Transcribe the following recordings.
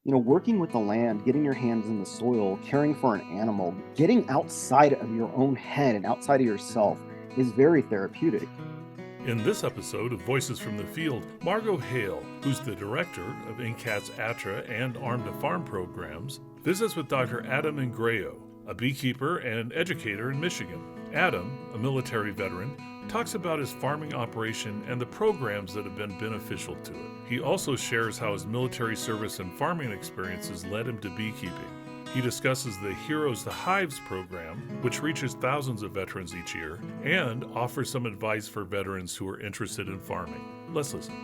Working with the land, getting your hands in the soil, caring for an animal, getting outside of your own head and outside of yourself is very therapeutic. In this episode of Voices from the Field, Margo Hale, who's the director of NCAT's ATTRA and Arm to Farm programs, visits with Dr. Adam Ingrao, a beekeeper and educator in Michigan. Adam, a military veteran, talks about his farming operation and the programs that have been beneficial to it. He also shares how his military service and farming experiences led him to beekeeping. He discusses the Heroes to Hives program, which reaches thousands of veterans each year, and offers some advice for veterans who are interested in farming. Let's listen.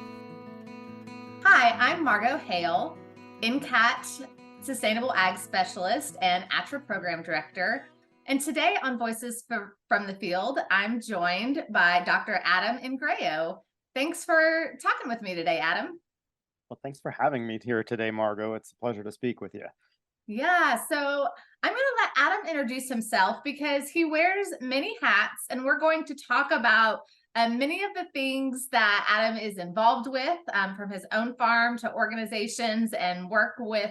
Hi, I'm Margo Hale, NCAT Sustainable Ag Specialist and ATTRA Program Director. And today on Voices from the Field, I'm joined by Dr. Adam Ingrao. Thanks for talking with me today, Adam. Well, thanks for having me here today, Margo. It's a pleasure to speak with you. Yeah, so I'm going to let Adam introduce himself because he wears many hats, and we're going to talk about many of the things that Adam is involved with, from his own farm to organizations and work with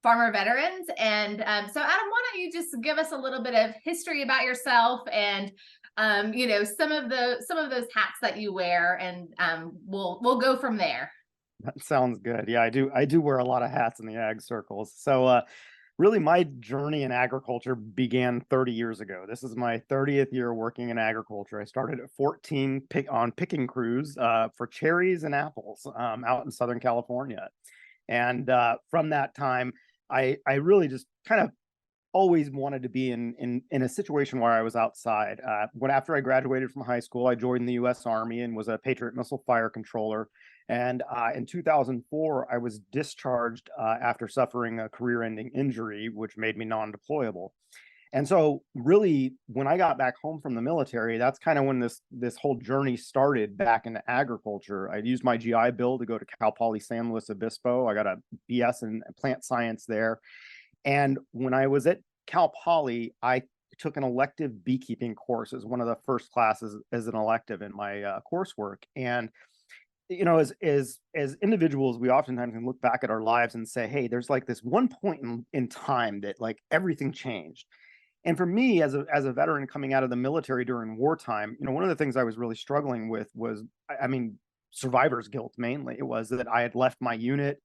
farmer veterans. And so Adam, why don't you just give us a little bit of history about yourself and some of those hats that you wear, and we'll go from there. That sounds good. Yeah, I do wear a lot of hats in the ag circles. So really my journey in agriculture began 30 years ago. This is my 30th year working in agriculture. I started at 14 on picking crews for cherries and apples out in Southern California. And from that time, I really just kind of always wanted to be in a situation where I was outside. After I graduated from high school, I joined the U.S. Army and was a Patriot missile fire controller. And in 2004, I was discharged after suffering a career-ending injury, which made me non-deployable. And so really, when I got back home from the military, that's kind of when this whole journey started back into agriculture. I used my GI Bill to go to Cal Poly San Luis Obispo. I got a BS in plant science there. And when I was at Cal Poly, I took an elective beekeeping course as one of the first classes as an elective in my coursework. And as individuals, we oftentimes can look back at our lives and say, hey, there's like this one point in time that like everything changed. And for me, as a veteran coming out of the military during wartime, one of the things I was really struggling with was, survivor's guilt mainly. It was that I had left my unit.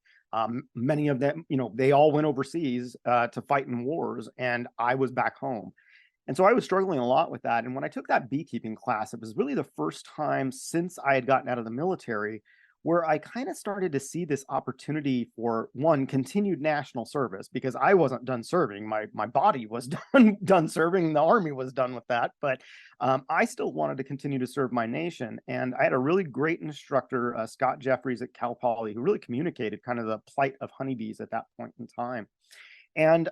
Many of them, they all went overseas to fight in wars, and I was back home. And so I was struggling a lot with that. And when I took that beekeeping class, it was really the first time since I had gotten out of the military where I kind of started to see this opportunity for, one, continued national service, because I wasn't done serving. My body was done serving. The Army was done with that. But I still wanted to continue to serve my nation. And I had a really great instructor, Scott Jeffries at Cal Poly, who really communicated kind of the plight of honeybees at that point in time. And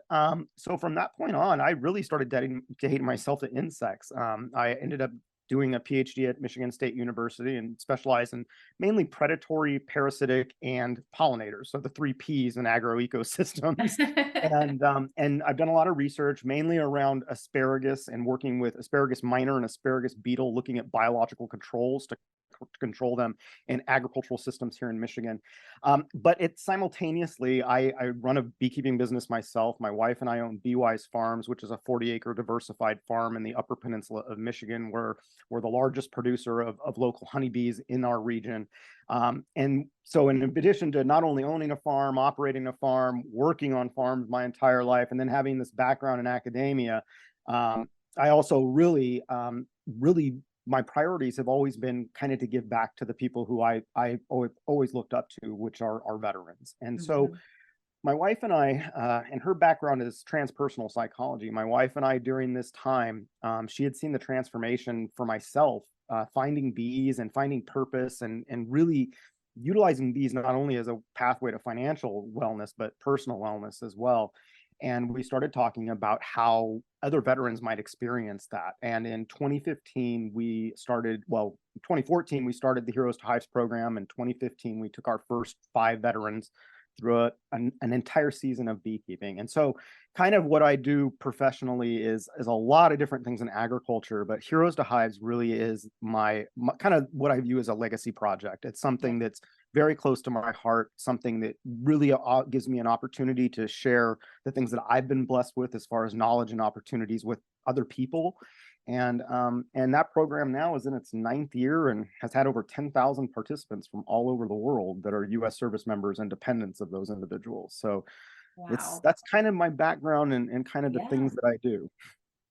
so from that point on, I really started dedicating myself to insects. I ended up doing a PhD at Michigan State University and specialized in mainly predatory, parasitic, and pollinators. So the three Ps in agroecosystems. And I've done a lot of research, mainly around asparagus and working with asparagus minor and asparagus beetle, looking at biological controls to control them in agricultural systems here in Michigan. But simultaneously, I run a beekeeping business myself. My wife and I own Beewise Farms, which is a 40-acre diversified farm in the Upper Peninsula of Michigan, where we're the largest producer of local honeybees in our region. And so in addition to not only owning a farm, operating a farm, working on farms my entire life, and then having this background in academia, I also really my priorities have always been kind of to give back to the people who I always looked up to, which are our veterans. And so my wife and I, and her background is transpersonal psychology. My wife and I, during this time, she had seen the transformation for myself, finding bees and finding purpose and really utilizing bees not only as a pathway to financial wellness, but personal wellness as well. And we started talking about how other veterans might experience that. And in 2014, we started the Heroes to Hives program. In 2015, we took our first 5 veterans through an entire season of beekeeping. And so kind of what I do professionally is a lot of different things in agriculture, but Heroes to Hives really is my kind of what I view as a legacy project. It's Yeah. something that's very close to my heart, something that really gives me an opportunity to share the things that I've been blessed with as far as knowledge and opportunities with other people. And that program now is in its 9th year and has had over 10,000 participants from all over the world that are U.S. service members and dependents of those individuals. So Wow. that's kind of my background and kind of the Yeah. things that I do.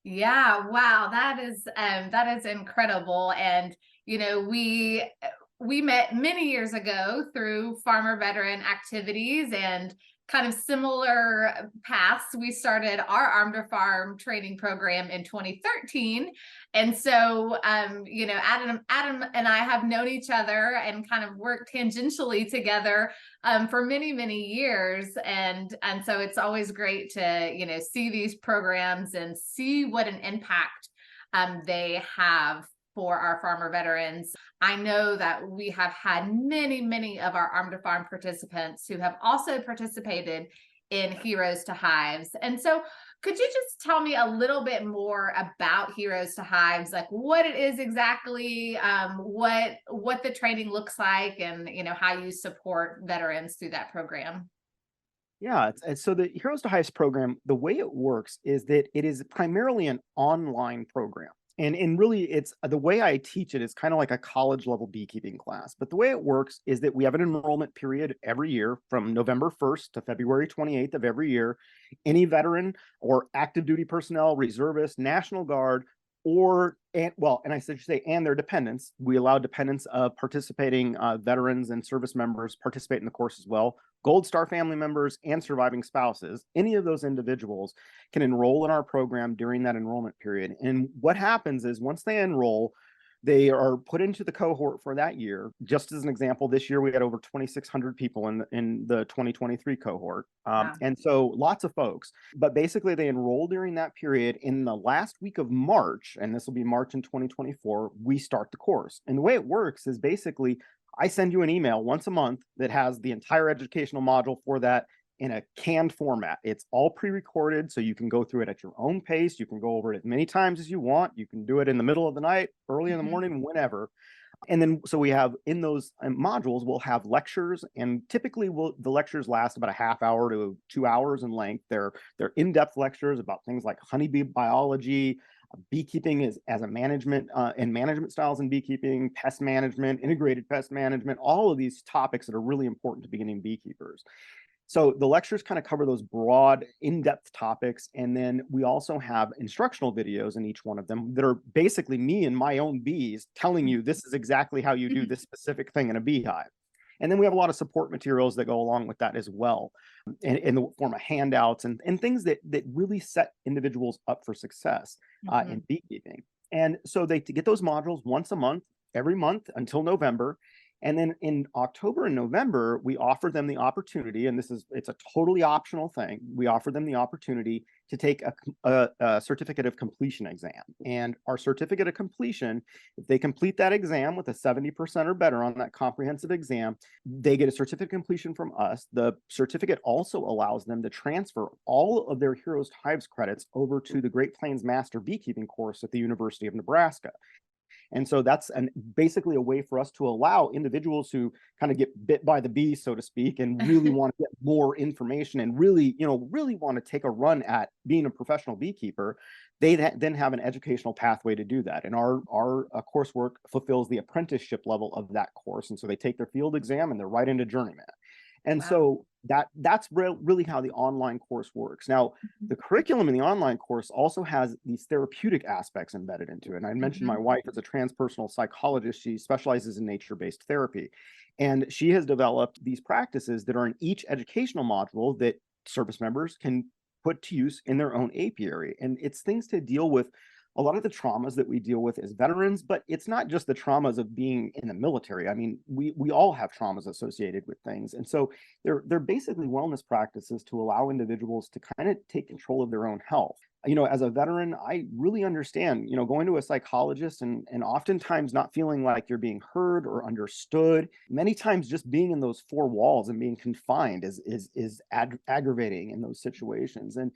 Yeah, wow, that is incredible. And we met many years ago through farmer veteran activities and kind of similar paths. We started our Arm to Farm training program in 2013. And so Adam and I have known each other and kind of worked tangentially together for many, many years. And so it's always great to, see these programs and see what an impact they have for our farmer veterans. I know that we have had many, many of our Arm to Farm participants who have also participated in Heroes to Hives. And so could you just tell me a little bit more about Heroes to Hives, like what it is exactly, what the training looks like, and how you support veterans through that program? Yeah, so the Heroes to Hives program, the way it works is that it is primarily an online program. And really it's the way I teach it is kind of like a college level beekeeping class. But the way it works is that we have an enrollment period every year from November 1st to February 28th of every year. Any veteran or active duty personnel, reservists, National Guard, and I should say, and their dependents. We allow dependents of participating veterans and service members participate in the course as well. Gold Star family members and surviving spouses, any of those individuals can enroll in our program during that enrollment period. And what happens is once they enroll, they are put into the cohort for that year. Just as an example, this year we had over 2,600 people in the 2023 cohort. Wow. And so lots of folks, but basically they enroll during that period. In the last week of March, and this will be March in 2024, we start the course. And the way it works is basically I send you an email once a month that has the entire educational module for that in a canned format. It's all pre-recorded, so you can go through it at your own pace. You can go over it as many times as you want. You can do it in the middle of the night, early in the Mhm. morning, whenever. And then, so we have in those modules, we'll have lectures, and typically the lectures last about a half hour to 2 hours in length. They're in-depth lectures about things like honeybee biology, beekeeping as a management and management styles in beekeeping, pest management, integrated pest management, all of these topics that are really important to beginning beekeepers. So the lectures kind of cover those broad, in-depth topics. And then we also have instructional videos in each one of them that are basically me and my own bees telling you this is exactly how you do this specific thing in a beehive. And then we have a lot of support materials that go along with that as well, in the form of handouts and things that really set individuals up for success in Mhm. beekeeping. And so they get those modules once a month, every month until November. And then in October and November, we offer them the opportunity, and it's a totally optional thing. We offer them the opportunity to take a certificate of completion exam. And our certificate of completion, if they complete that exam with a 70% or better on that comprehensive exam, they get a certificate of completion from us. The certificate also allows them to transfer all of their Heroes to Hives credits over to the Great Plains Master Beekeeping course at the University of Nebraska. And so that's basically a way for us to allow individuals who kind of get bit by the bee, so to speak, and really want to get more information and really, really want to take a run at being a professional beekeeper. They then have an educational pathway to do that. And our coursework fulfills the apprenticeship level of that course. And so they take their field exam and they're right into journeyman. And Wow. so that's really how the online course works. Now, Mhm. the curriculum in the online course also has these therapeutic aspects embedded into it. And I mentioned my Mhm. wife is a transpersonal psychologist. She specializes in nature-based therapy. And she has developed these practices that are in each educational module that service members can put to use in their own apiary. And it's things to deal with a lot of the traumas that we deal with as veterans, but it's not just the traumas of being in the military. I mean, we all have traumas associated with things. And so they're basically wellness practices to allow individuals to kind of take control of their own health. as a veteran, I really understand, going to a psychologist and oftentimes not feeling like you're being heard or understood. Many times just being in those four walls and being confined is aggravating in those situations. And,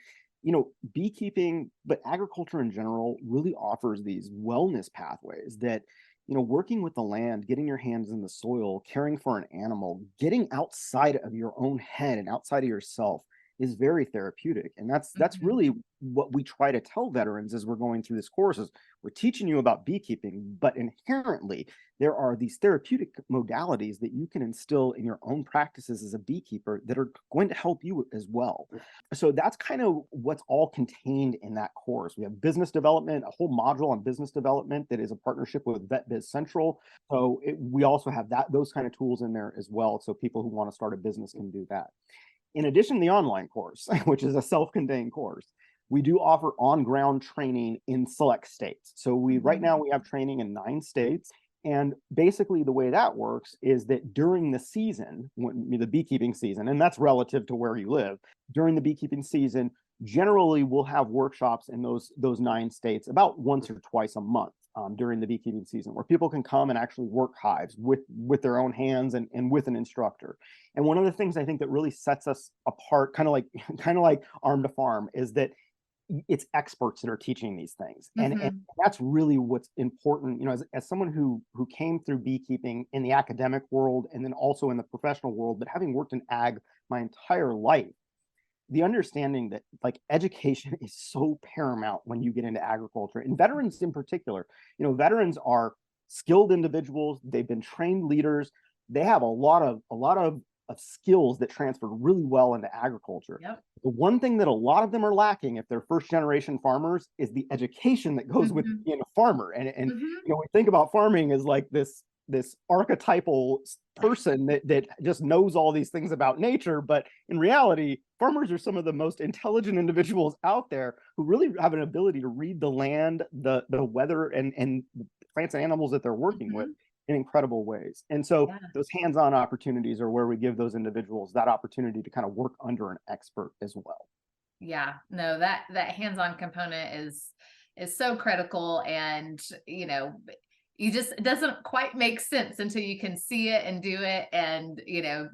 beekeeping, but agriculture in general really offers these wellness pathways that, working with the land, getting your hands in the soil, caring for an animal, getting outside of your own head and outside of yourself is very therapeutic. And that's Mhm. really what we try to tell veterans as we're going through this course is we're teaching you about beekeeping, but inherently there are these therapeutic modalities that you can instill in your own practices as a beekeeper that are going to help you as well. So that's kind of what's all contained in that course. We have business development, a whole module on business development that is a partnership with VetBiz Central. So we also have those kind of tools in there as well. So people who want to start a business can do that. In addition to the online course, which is a self-contained course, we do offer on-ground training in select states. So right now we have training in 9 states. And basically the way that works is that during the season, the beekeeping season, and that's relative to where you live, during the beekeeping season, generally we'll have workshops in those 9 states about once or twice a month. During the beekeeping season, where people can come and actually work hives with their own hands and with an instructor. And one of the things I think that really sets us apart, kind of like Arm to Farm, is that it's experts that are teaching these things, and that's really what's important. As someone who came through beekeeping in the academic world and then also in the professional world, but having worked in ag my entire life, the understanding that like education is so paramount when you get into agriculture, and veterans in particular. Veterans are skilled individuals. They've been trained leaders. They have a lot of skills that transfer really well into agriculture. Yep. The one thing that a lot of them are lacking if they're first generation farmers is the education that goes with being a farmer. And we think about farming as like this archetypal person that just knows all these things about nature, but in reality farmers are some of the most intelligent individuals out there who really have an ability to read the land, the weather, and plants and animals that they're working with in incredible ways. And so those hands-on opportunities are where we give those individuals that opportunity to kind of work under an expert as well. Yeah, no, that hands-on component is so critical. And it doesn't quite make sense until you can see it and do it, and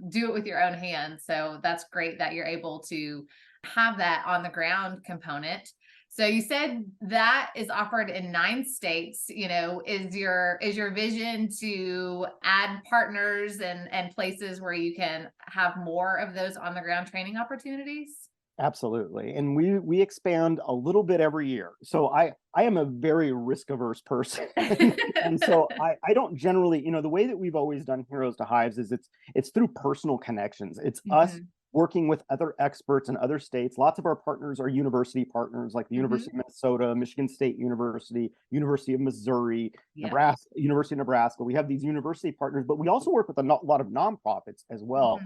do it with your own hands. So that's great that you're able to have that on the ground component. So you said that is offered in 9 states. Is your vision to add partners and places where you can have more of those on the ground training opportunities? Absolutely. And we expand a little bit every year. So I am a very risk averse person. And so I don't generally, the way that we've always done Heroes to Hives is it's through personal connections. It's us working with other experts in other states. Lots of our partners are university partners, like the University of Minnesota, Michigan State University, University of Missouri, Nebraska, University of Nebraska. We have these university partners, but we also work with a lot of nonprofits as well.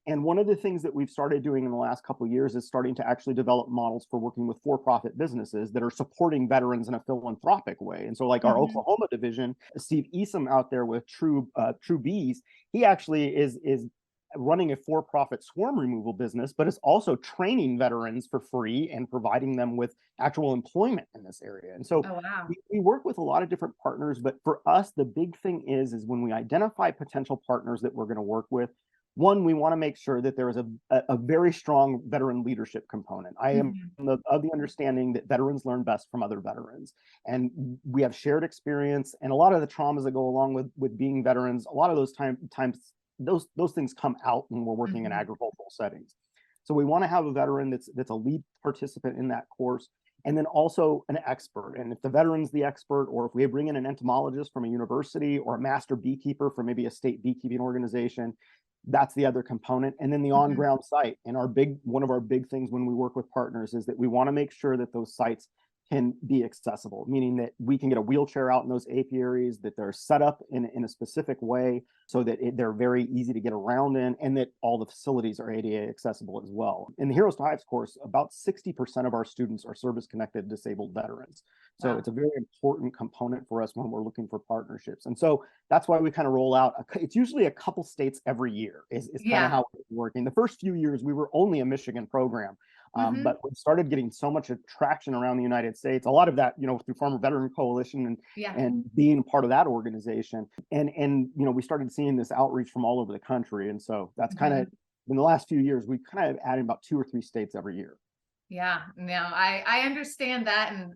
And one of the things that we've started doing in the last couple of years is starting to actually develop models for working with for-profit businesses that are supporting veterans in a philanthropic way. And so like our Oklahoma division, Steve Esom out there with True Bees, he actually is running a for-profit swarm removal business, but is also training veterans for free and providing them with actual employment in this area. And so we work with a lot of different partners, but for us, the big thing is when we identify potential partners that we're going to work with, one, we want to make sure that there is a very strong veteran leadership component. I am of the understanding that veterans learn best from other veterans, and we have shared experience, and a lot of the traumas that go along with being veterans, a lot of those times those things come out when we're working in agricultural settings. So we want to have a veteran that's a lead participant in that course, and then also an expert. And if the veteran's the expert, or if we bring in an entomologist from a university or a master beekeeper from maybe a state beekeeping organization, that's the other component. And then the on-ground site. And one of our big things when we work with partners is that we want to make sure that those sites can be accessible, meaning that we can get a wheelchair out in those apiaries, that they're set up in a specific way so that they're very easy to get around in, and that all the facilities are ADA accessible as well. In the Heroes to Hives course, about 60% of our students are service-connected disabled veterans. So it's a very important component for us when we're looking for partnerships. And so that's why we kind of roll out, it's usually a couple states every year is kind of how it's working. The first few years, we were only a Michigan program. But we started getting so much traction around the United States, a lot of that, through Farmer Veteran Coalition and being part of that organization. And we started seeing this outreach from all over the country. And so that's kind of, in the last few years, we've kind of added about 2 or 3 states every year. Yeah, no, I understand that, and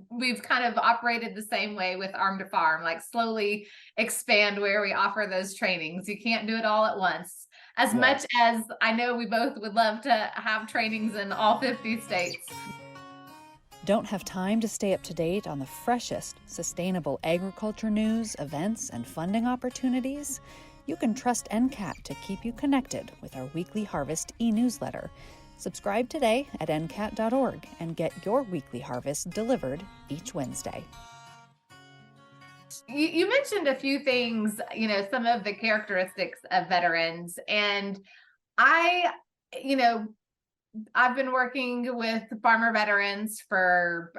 we've kind of operated the same way with Arm to Farm, like slowly expand where we offer those trainings. You can't do it all at once. As much as I know we both would love to have trainings in all 50 states. Don't have time to stay up to date on the freshest sustainable agriculture news, events, and funding opportunities? You can trust NCAT to keep you connected with our weekly Harvest e-newsletter. Subscribe today at ncat.org and get your weekly harvest delivered each Wednesday. You mentioned a few things, some of the characteristics of veterans. And I've been working with farmer veterans for,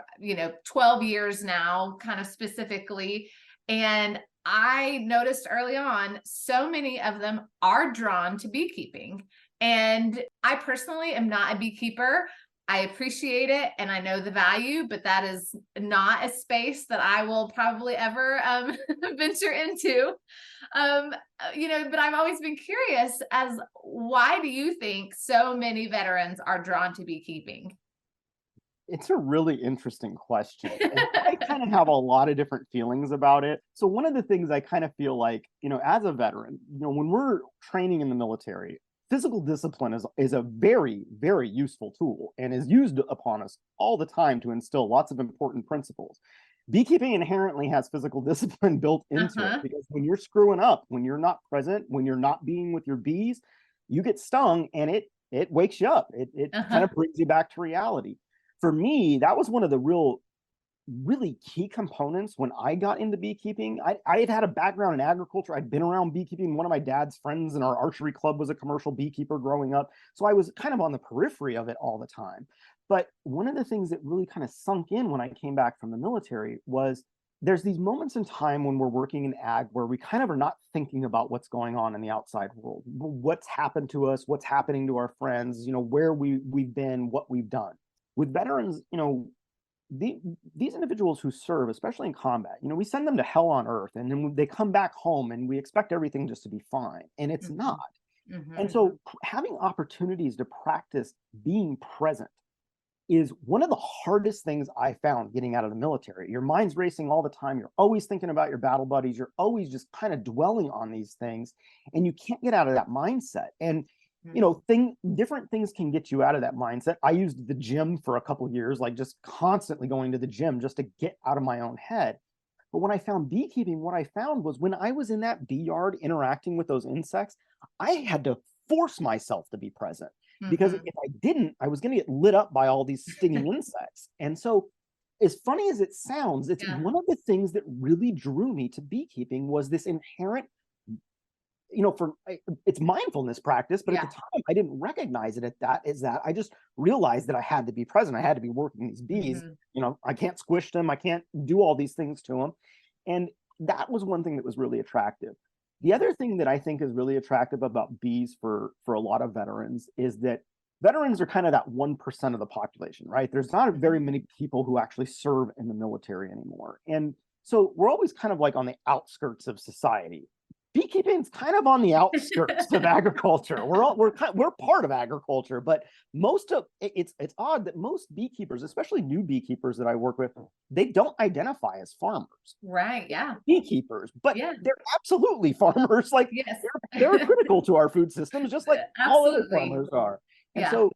12 years now, kind of specifically. And I noticed early on, so many of them are drawn to beekeeping. And I personally am not a beekeeper. I appreciate it and I know the value, but that is not a space that I will probably ever venture into. But I've always been curious as why do you think so many veterans are drawn to beekeeping? It's a really interesting question. And I kind of have a lot of different feelings about it. So one of the things I kind of feel like, as a veteran, when we're training in the military, physical discipline is a very, very useful tool and is used upon us all the time to instill lots of important principles. Beekeeping inherently has physical discipline built into it because when you're screwing up, when you're not present, when you're not being with your bees, you get stung and it wakes you up. It kind of brings you back to reality. For me, that was one of the really key components when I got into beekeeping. I had had a background in agriculture. I'd been around beekeeping. One of my dad's friends in our archery club was a commercial beekeeper growing up. So I was kind of on the periphery of it all the time. But one of the things that really kind of sunk in when I came back from the military was there's these moments in time when we're working in ag where we kind of are not thinking about what's going on in the outside world, what's happened to us, what's happening to our friends, where we've been, what we've done. With veterans, these individuals who serve, especially in combat, we send them to hell on earth and then they come back home and we expect everything just to be fine. And it's not. And so having opportunities to practice being present is one of the hardest things I found getting out of the military. Your mind's racing all the time. You're always thinking about your battle buddies. You're always just kind of dwelling on these things and you can't get out of that mindset. And different things can get you out of that mindset. I used the gym for a couple of years, like just constantly going to the gym just to get out of my own head. But when I found beekeeping, what I found was when I was in that bee yard interacting with those insects, I had to force myself to be present because if I didn't, I was going to get lit up by all these stinging insects. And so as funny as it sounds, it's one of the things that really drew me to beekeeping was this inherent it's mindfulness practice, but at the time I didn't recognize it as that. I just realized that I had to be present. I had to be working these bees. I can't squish them. I can't do all these things to them. And that was one thing that was really attractive. The other thing that I think is really attractive about bees for a lot of veterans is that veterans are kind of that 1% of the population, right? There's not very many people who actually serve in the military anymore. And so we're always kind of like on the outskirts of society. Beekeeping is kind of on the outskirts of agriculture. We're part of agriculture, but it's odd that most beekeepers, especially new beekeepers that I work with, they don't identify as farmers. Right. Yeah. Beekeepers, but they're absolutely farmers. Like they're critical to our food systems, just like all other farmers are. And so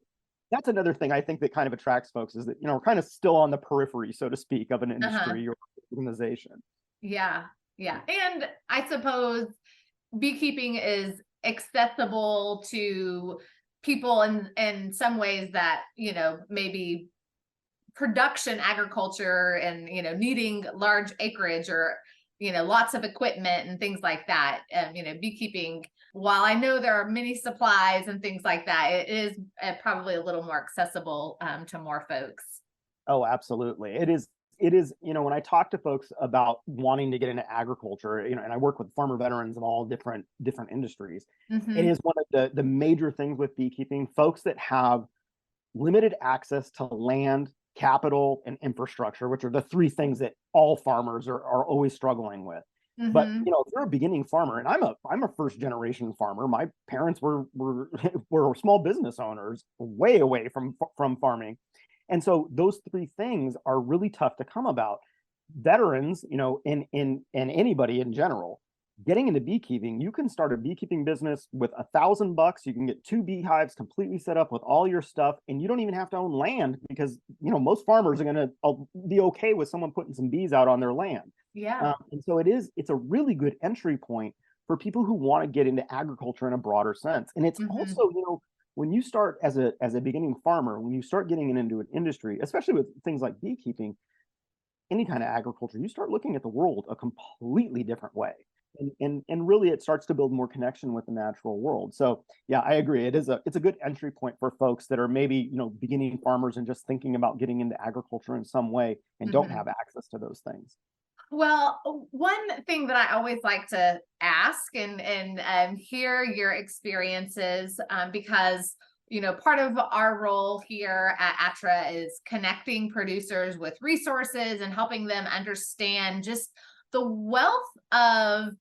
that's another thing I think that kind of attracts folks is that we're kind of still on the periphery, so to speak, of an industry or organization. Yeah. Yeah. And I suppose beekeeping is accessible to people in some ways that, maybe production agriculture and, needing large acreage or, lots of equipment and things like that. Beekeeping, while I know there are many supplies and things like that, it is probably a little more accessible to more folks. Oh, absolutely. It is, when I talk to folks about wanting to get into agriculture, and I work with farmer veterans in all different industries, it is one of the major things with beekeeping. Folks that have limited access to land, capital, and infrastructure, which are the three things that all farmers are always struggling with. But Mm-hmm. if you're a beginning farmer, and I'm a first generation farmer, my parents were were small business owners, way away from farming, and so those three things are really tough to come about. Veterans, and anybody in general, getting into beekeeping, you can start a beekeeping business with $1,000. You can get 2 beehives completely set up with all your stuff, and you don't even have to own land because most farmers are going to be okay with someone putting some bees out on their land. Yeah. And so it's a really good entry point for people who want to get into agriculture in a broader sense. And it's Mm-hmm. also, when you start as a beginning farmer, when you start getting into an industry, especially with things like beekeeping, any kind of agriculture, you start looking at the world a completely different way. And really it starts to build more connection with the natural world. So yeah, I agree. It's a good entry point for folks that are maybe, beginning farmers and just thinking about getting into agriculture in some way and don't Mm-hmm. have access to those things. Well, one thing that I always like to ask and hear your experiences, because part of our role here at ATTRA is connecting producers with resources and helping them understand just the wealth of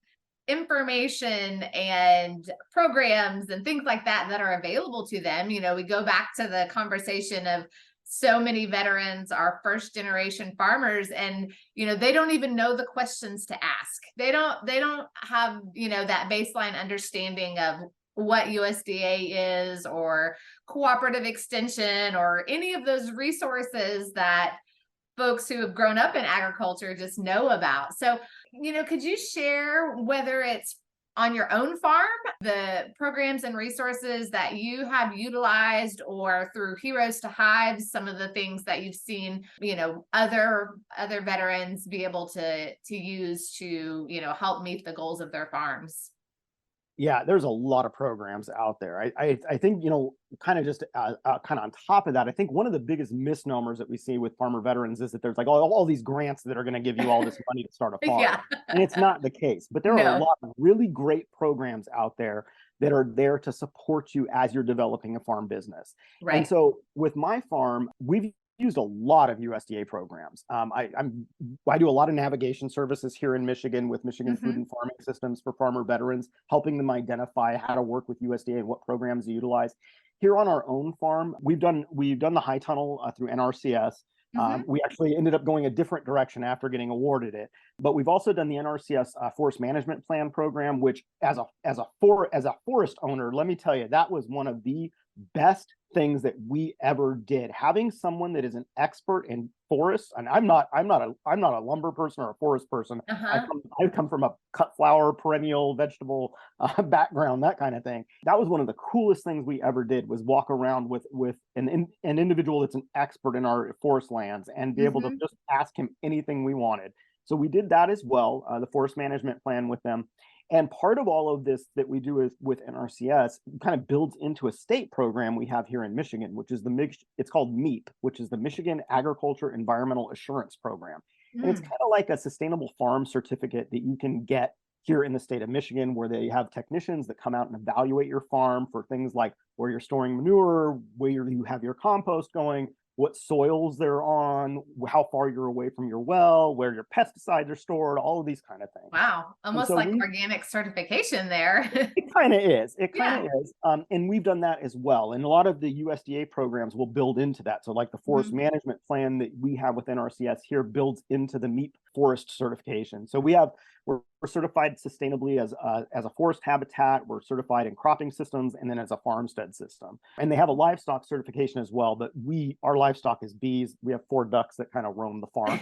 information and programs and things like that that are available to them. We go back to the conversation of so many veterans are first generation farmers, and they don't even know the questions to ask. They don't have that baseline understanding of what USDA is or cooperative extension or any of those resources that folks who have grown up in agriculture just know about. So could you share, whether it's on your own farm, the programs and resources that you have utilized, or through Heroes to Hives, some of the things that you've seen, other veterans be able to use to, help meet the goals of their farms? Yeah, there's a lot of programs out there. I think, kind of just kind of on top of that, I think one of the biggest misnomers that we see with farmer veterans is that there's like all these grants that are going to give you all this money to start a farm. Yeah. And it's not the case. But there are a No. lot of really great programs out there that are there to support you as you're developing a farm business. And Right. so with my farm, we've used a lot of USDA programs. I do a lot of navigation services here in Michigan with Michigan Food Mm-hmm. and Farming Systems for farmer veterans, helping them identify how to work with USDA and what programs to utilize. Here on our own farm, we've done the high tunnel through NRCS. Mm-hmm. We actually ended up going a different direction after getting awarded it, but we've also done the NRCS Forest Management Plan program, which as a forest owner, let me tell you, that was one of the best things that we ever did. Having someone that is an expert in forests, and I'm not a lumber person or a forest person. Uh-huh. I come from a cut flower, perennial vegetable background, that kind of thing. That was one of the coolest things we ever did, was walk around with an individual that's an expert in our forest lands and be able to Mm-hmm. just ask him anything we wanted. So we did that as well, the forest management plan with them. And part of all of this that we do is with NRCS kind of builds into a state program we have here in Michigan, which is it's called MEAP, which is the Michigan Agriculture Environmental Assurance Program. And it's kind of like a sustainable farm certificate that you can get here in the state of Michigan, where they have technicians that come out and evaluate your farm for things like where you're storing manure, where you have your compost going, what soils they're on, how far you're away from your well, where your pesticides are stored, all of these kind of things. Wow. Almost So like organic certification there. it kind of is. It kind of Yeah. is. And we've done that as well. And a lot of the USDA programs will build into that. So like the forest Mm-hmm. management plan that we have with NRCS here builds into the MEAP forest certification. So we're certified sustainably as a forest habitat. We're certified in cropping systems and then as a farmstead system. And they have a livestock certification as well. But our livestock is bees. We have 4 ducks that kind of roam the farm,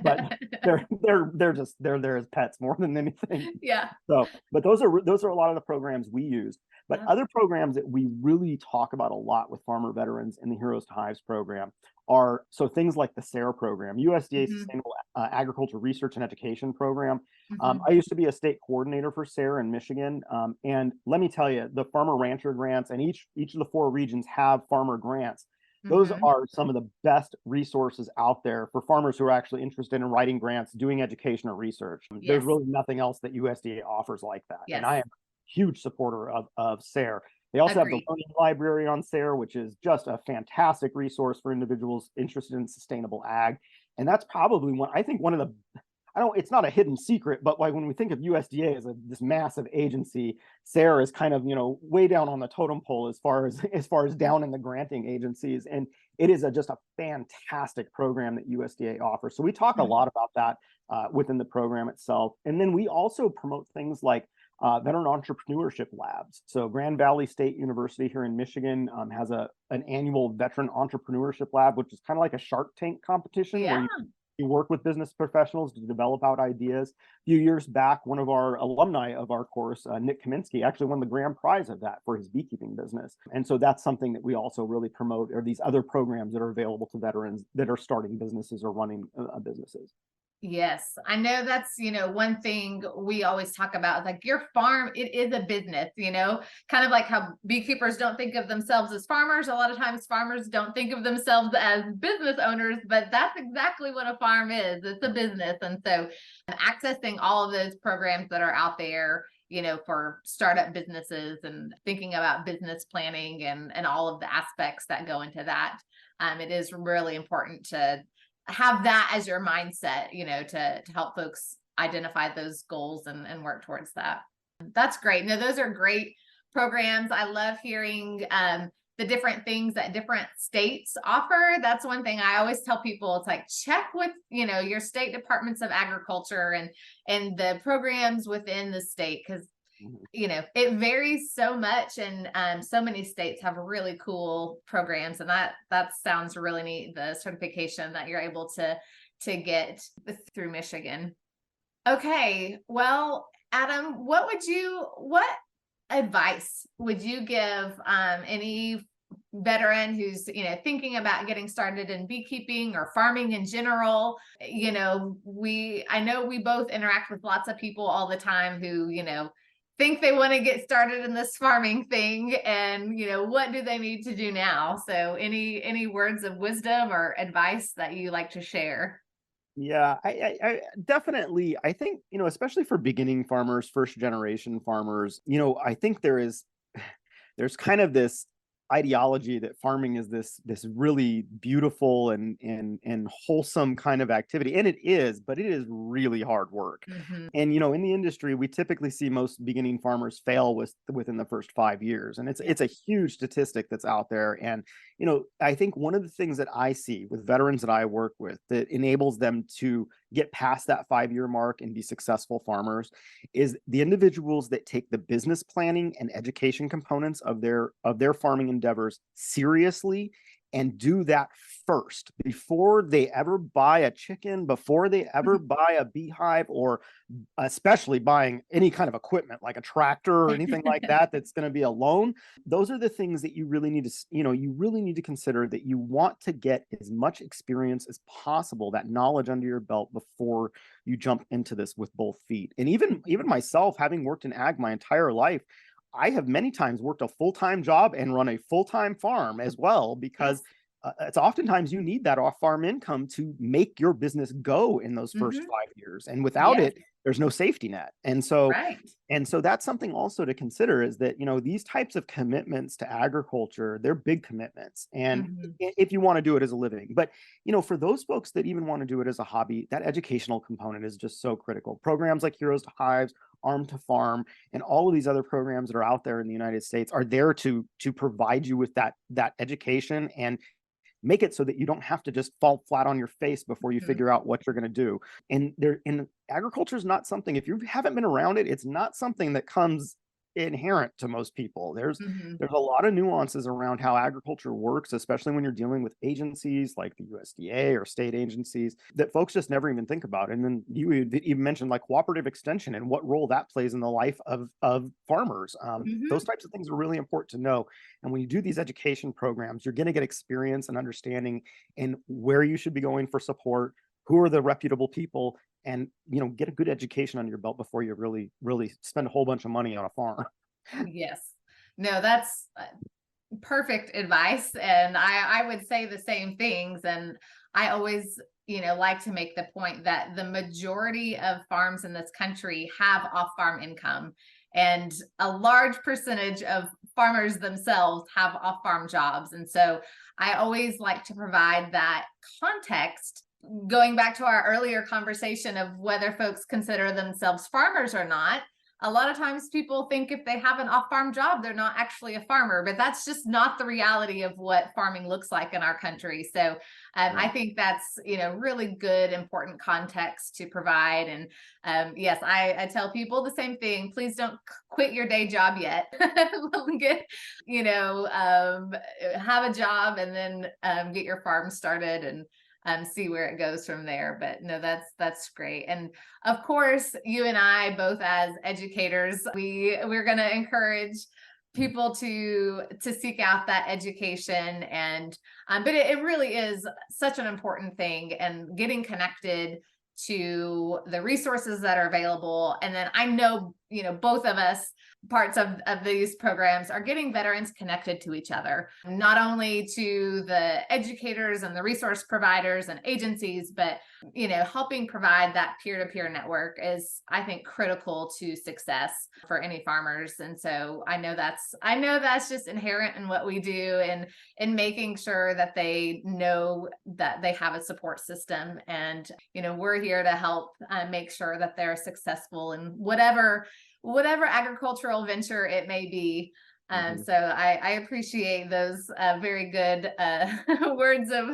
but they're there as pets more than anything. Yeah. So, but those are a lot of the programs we use. But other programs that we really talk about a lot with farmer veterans in the Heroes to Hives program are things like the SARE program, USDA Mm-hmm. Sustainable Agriculture Research and Education Program. Mm-hmm. I used to be a state coordinator for SARE in Michigan, and let me tell you, the farmer rancher grants, and each of the 4 regions have farmer grants. Those Mm-hmm. are some of the best resources out there for farmers who are actually interested in writing grants, doing education or research. Yes. There's really nothing else that USDA offers like that. Yes. And I am a huge supporter of SARE. They also have the Agreed. Learning Library on SARE, which is just a fantastic resource for individuals interested in sustainable ag. And that's probably one of the, it's not a hidden secret, but like when we think of USDA as this massive agency, SARE is kind of, way down on the totem pole as far as down in the granting agencies. And it is just a fantastic program that USDA offers. So we talk a lot about that within the program itself. And then we also promote things like veteran entrepreneurship labs. So Grand Valley State University here in Michigan has an annual veteran entrepreneurship lab, which is kind of like a Shark Tank competition where Yeah. you work with business professionals to develop out ideas. A few years back, one of our alumni of our course, Nick Kaminsky, actually won the grand prize of that for his beekeeping business. And so that's something that we also really promote, are these other programs that are available to veterans that are starting businesses or running businesses. Yes, I know that's, one thing we always talk about, like your farm, it is a business, kind of like how beekeepers don't think of themselves as farmers. A lot of times farmers don't think of themselves as business owners, but that's exactly what a farm is. It's a business. And so accessing all of those programs that are out there, for startup businesses and thinking about business planning and all of the aspects that go into that, it is really important to have that as your mindset, to help folks identify those goals and work towards that. That's great. No, those are great programs. I love hearing the different things that different states offer. That's one thing I always tell people. It's like, check with, your state departments of agriculture and the programs within the state, because it varies so much, and so many states have really cool programs, and that sounds really neat, the certification that you're able to get through Michigan. Okay, well, Adam, what advice would you give any veteran who's thinking about getting started in beekeeping or farming in general? I know we both interact with lots of people all the time who think they want to get started in this farming thing, and what do they need to do now? So any words of wisdom or advice that you like to share? Yeah, I definitely, I think, especially for beginning farmers, first generation farmers, I think there's kind of this ideology that farming is this really beautiful and wholesome kind of activity, and it is, but it is really hard work. Mm-hmm. And in the industry, we typically see most beginning farmers fail within the first 5 years, and it's a huge statistic that's out there. And I think one of the things that I see with veterans that I work with that enables them to get past that 5-year mark and be successful farmers is the individuals that take the business planning and education components of their farming endeavors seriously and do that first before they ever buy a chicken, before they ever buy a beehive, or especially buying any kind of equipment like a tractor or anything like that that's going to be a loan. Those are the things that you really need to, you really need to consider, that you want to get as much experience as possible, that knowledge under your belt before you jump into this with both feet. And even myself, having worked in ag my entire life, I have many times worked a full-time job and run a full-time farm as well, because it's oftentimes you need that off-farm income to make your business go in those first 5 years. And without it, there's no safety net. And so, that's something also to consider, is that, these types of commitments to agriculture, they're big commitments. And if you want to do it as a living, but, for those folks that even want to do it as a hobby, that educational component is just so critical. Programs like Heroes to Hives, Arm to Farm, and all of these other programs that are out there in the United States are there to provide you with that education and make it so that you don't have to just fall flat on your face before you figure out what you're going to do. And agriculture is not something, if you haven't been around it, it's not something that comes inherent to most people. There's a lot of nuances around how agriculture works, especially when you're dealing with agencies like the USDA or state agencies that folks just never even think about. And then you even mentioned like cooperative extension and what role that plays in the life of farmers. Those types of things are really important to know. And when you do these education programs, you're going to get experience and understanding in where you should be going for support, who are the reputable people, and get a good education under your belt before you really spend a whole bunch of money on a farm. Yes. No, that's perfect advice. And I would say the same things. And I always, like to make the point that the majority of farms in this country have off-farm income. And a large percentage of farmers themselves have off-farm jobs. And so I always like to provide that context, going back to our earlier conversation of whether folks consider themselves farmers or not. A lot of times people think if they have an off-farm job, they're not actually a farmer, but that's just not the reality of what farming looks like in our country. So I think that's, really good, important context to provide. And yes, I tell people the same thing. Please don't quit your day job yet. Get, have a job and then get your farm started and see where it goes from there. But no, that's great. And of course, you and I, both as educators, we're going to encourage people to seek out that education. And but it really is such an important thing, and getting connected to the resources that are available. And then I know, both of us, parts of these programs are getting veterans connected to each other, not only to the educators and the resource providers and agencies, but, helping provide that peer-to-peer network is, I think, critical to success for any farmers. And so I know that's just inherent in what we do, and in making sure that they know that they have a support system. And, we're here to help make sure that they're successful in whatever agricultural venture it may be. So I appreciate those very good words of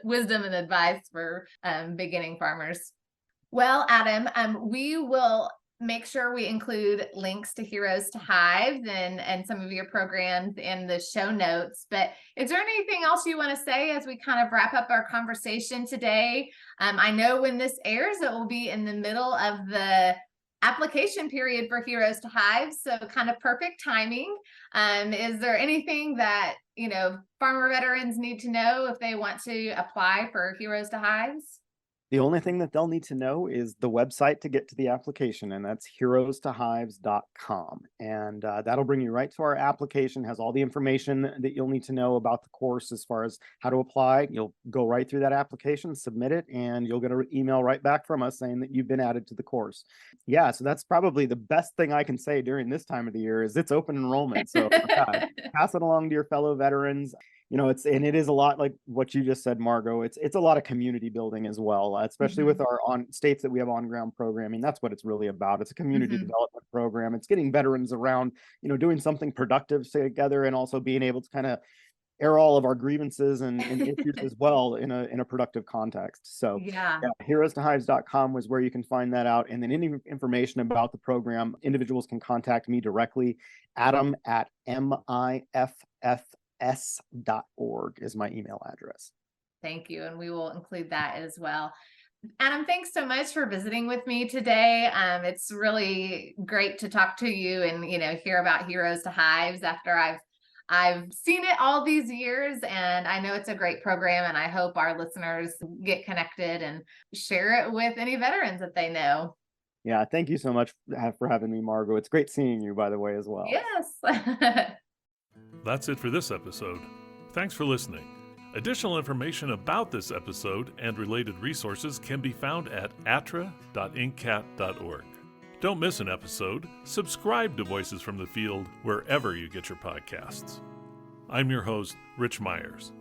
wisdom and advice for beginning farmers. Well, Adam, we will make sure we include links to Heroes to Hives and some of your programs in the show notes. But is there anything else you want to say as we kind of wrap up our conversation today? I know when this airs, it will be in the middle of the application period for Heroes to Hives, so kind of perfect timing. Is there anything that farmer veterans need to know if they want to apply for Heroes to Hives? The only thing that they'll need to know is the website to get to the application, and that's heroestohives.com. And that'll bring you right to our application, has all the information that you'll need to know about the course as far as how to apply. You'll go right through that application, submit it, and you'll get an email right back from us saying that you've been added to the course. Yeah, so that's probably the best thing I can say during this time of the year is it's open enrollment. So pass it along to your fellow veterans. It is a lot like what you just said, Margo. It's a lot of community building as well, especially with our states that we have on-ground programming. That's what it's really about. It's a community development program. It's getting veterans around, doing something productive together, and also being able to kind of air all of our grievances and issues as well in a productive context. So heroestohives.com was where you can find that out. And then any information about the program, individuals can contact me directly. Adam at miff.org is my email address. Thank you. And we will include that as well. Adam, thanks so much for visiting with me today. It's really great to talk to you and, hear about Heroes to Hives after I've seen it all these years, and I know it's a great program, and I hope our listeners get connected and share it with any veterans that they know. Yeah. Thank you so much for having me, Margo. It's great seeing you, by the way, as well. Yes. That's it for this episode. Thanks for listening. Additional information about this episode and related resources can be found at attra.incat.org. Don't miss an episode. Subscribe to Voices from the Field wherever you get your podcasts. I'm your host, Rich Myers.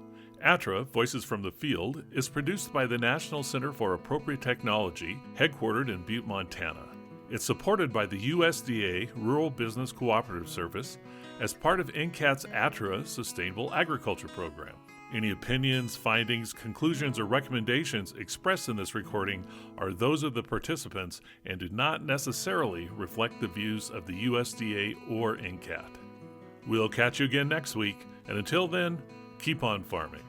ATTRA, Voices from the Field, is produced by the National Center for Appropriate Technology, headquartered in Butte, Montana. It's supported by the USDA Rural Business Cooperative Service as part of NCAT's ATTRA Sustainable Agriculture program. Any opinions, findings, conclusions, or recommendations expressed in this recording are those of the participants and do not necessarily reflect the views of the USDA or NCAT. We'll catch you again next week, and until then, keep on farming.